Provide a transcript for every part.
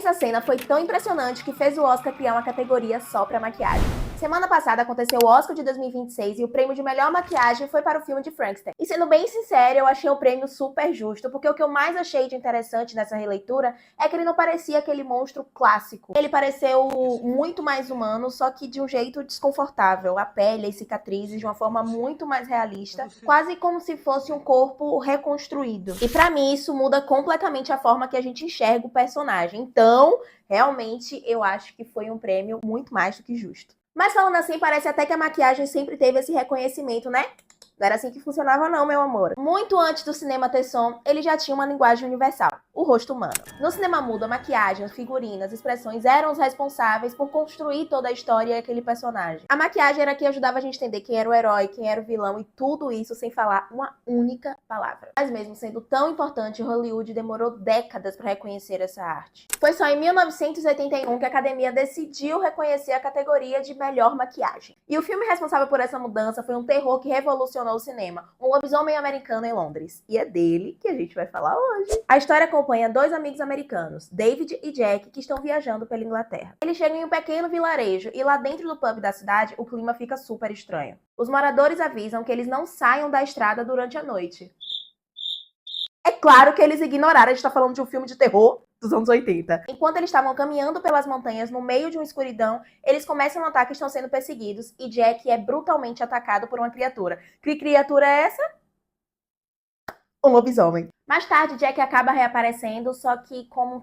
Essa cena foi tão impressionante que fez o Oscar criar uma categoria só pra maquiagem. Semana passada aconteceu o Oscar de 2026 e o prêmio de melhor maquiagem foi para o filme de Frankenstein. E sendo bem sincera, eu achei o prêmio super justo, porque o que eu mais achei de interessante nessa releitura é que ele não parecia aquele monstro clássico. Ele pareceu muito mais humano, só que de um jeito desconfortável. A pele, as cicatrizes, de uma forma muito mais realista, quase como se fosse um corpo reconstruído. E pra mim isso muda completamente a forma que a gente enxerga o personagem. Então, realmente, eu acho que foi um prêmio muito mais do que justo. Mas falando assim, parece até que a maquiagem sempre teve esse reconhecimento, né? Não era assim que funcionava não, meu amor. Muito antes do cinema ter som, ele já tinha uma linguagem universal, o rosto humano. No cinema mudo, a maquiagem, os figurinos, as expressões eram os responsáveis por construir toda a história e aquele personagem. A maquiagem era que ajudava a gente a entender quem era o herói, quem era o vilão e tudo isso sem falar uma única palavra. Mas mesmo sendo tão importante, Hollywood demorou décadas para reconhecer essa arte. Foi só em 1981 que a academia decidiu reconhecer a categoria de melhor maquiagem. E o filme responsável por essa mudança foi um terror que revolucionou o cinema, um lobisomem americano em Londres. E é dele que a gente vai falar hoje. A história acompanha dois amigos americanos, David e Jack, que estão viajando pela Inglaterra. Eles chegam em um pequeno vilarejo e lá dentro do pub da cidade o clima fica super estranho. Os moradores avisam que eles não saiam da estrada durante a noite. É claro que eles ignoraram, a gente tá falando de um filme de terror dos anos 80. Enquanto eles estavam caminhando pelas montanhas no meio de uma escuridão, eles começam a notar que estão sendo perseguidos e Jack é brutalmente atacado por uma criatura. Que criatura é essa? Um lobisomem. Mais tarde, Jack acaba reaparecendo, só que como um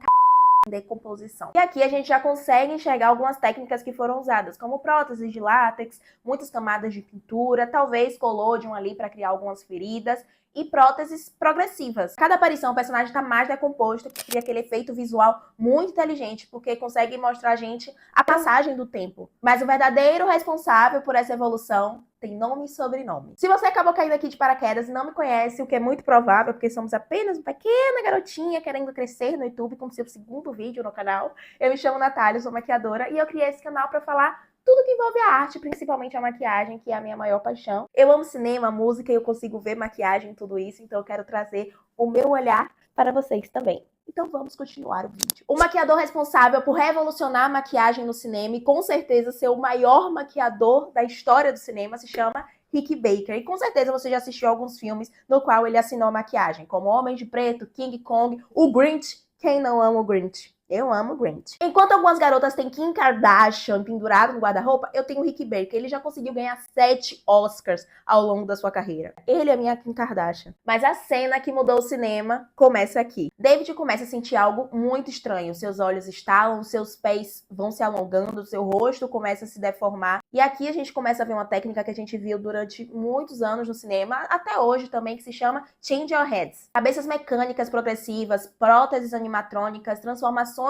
em decomposição. E aqui a gente já consegue enxergar algumas técnicas que foram usadas, como próteses de látex, muitas camadas de pintura, talvez collodion ali para criar algumas feridas, e próteses progressivas. Cada aparição o personagem está mais decomposto, que cria aquele efeito visual muito inteligente, porque consegue mostrar a gente a passagem do tempo. Mas o verdadeiro responsável por essa evolução tem nome e sobrenome. Se você acabou caindo aqui de paraquedas e não me conhece, o que é muito provável, porque somos apenas uma pequena garotinha querendo crescer no YouTube com seu segundo vídeo no canal, eu me chamo Natália, sou maquiadora e eu criei esse canal para falar tudo que envolve a arte, principalmente a maquiagem, que é a minha maior paixão. Eu amo cinema, música e eu consigo ver maquiagem e tudo isso, então eu quero trazer o meu olhar para vocês também. Então vamos continuar o vídeo. O maquiador responsável por revolucionar a maquiagem no cinema e com certeza ser o maior maquiador da história do cinema se chama Rick Baker. E com certeza você já assistiu alguns filmes no qual ele assinou a maquiagem, como Homem de Preto, King Kong, o Grinch. Quem não ama o Grinch? Eu amo o Grinch. Enquanto algumas garotas têm Kim Kardashian pendurado no guarda-roupa, eu tenho o Rick Baker. Ele já conseguiu ganhar 7 Oscars ao longo da sua carreira. Ele é minha Kim Kardashian. Mas a cena que mudou o cinema começa aqui. David começa a sentir algo muito estranho. Seus olhos estalam, seus pés vão se alongando, seu rosto começa a se deformar. E aqui a gente começa a ver uma técnica que a gente viu durante muitos anos no cinema, até hoje também, que se chama Change Your Heads. Cabeças mecânicas progressivas, próteses animatrônicas, transformações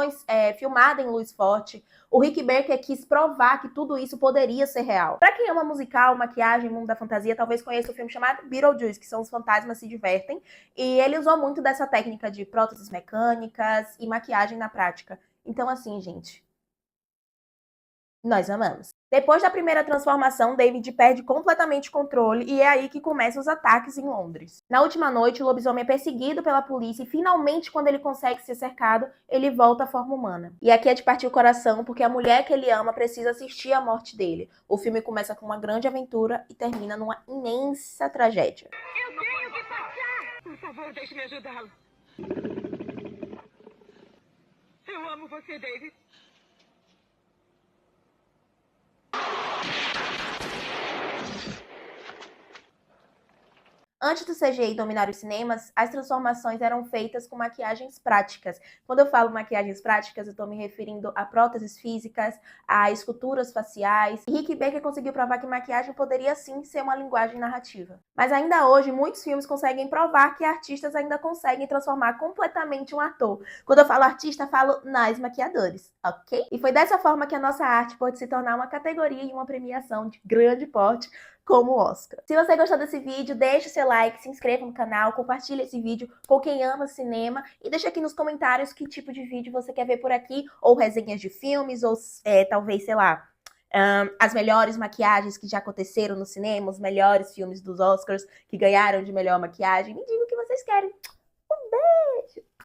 filmada em luz forte. O Rick Baker quis provar que tudo isso poderia ser real. Pra quem ama musical, maquiagem, mundo da fantasia, talvez conheça o filme chamado Beetlejuice, que são os fantasmas se divertem. E ele usou muito dessa técnica de próteses mecânicas e maquiagem na prática. Então assim, gente, nós amamos. Depois da primeira transformação, David perde completamente o controle e é aí que começam os ataques em Londres. Na última noite, o lobisomem é perseguido pela polícia e finalmente, quando ele consegue ser cercado, ele volta à forma humana. E aqui é de partir o coração, porque a mulher que ele ama precisa assistir à morte dele. O filme começa com uma grande aventura e termina numa imensa tragédia. Eu tenho que passar! Por favor, deixe-me ajudá-lo. Eu amo você, David. Antes do CGI dominar os cinemas, as transformações eram feitas com maquiagens práticas. Quando eu falo maquiagens práticas, eu estou me referindo a próteses físicas, a esculturas faciais. E Rick Baker conseguiu provar que maquiagem poderia sim ser uma linguagem narrativa. Mas ainda hoje, muitos filmes conseguem provar que artistas ainda conseguem transformar completamente um ator. Quando eu falo artista, falo nós maquiadores, ok? E foi dessa forma que a nossa arte pode se tornar uma categoria e uma premiação de grande porte, como o Oscar. Se você gostou desse vídeo, deixe o seu like, se inscreva no canal, compartilhe esse vídeo com quem ama cinema e deixa aqui nos comentários que tipo de vídeo você quer ver por aqui, ou resenhas de filmes, ou talvez, sei lá, as melhores maquiagens que já aconteceram no cinema, os melhores filmes dos Oscars que ganharam de melhor maquiagem. Me diga o que vocês querem. Um beijo!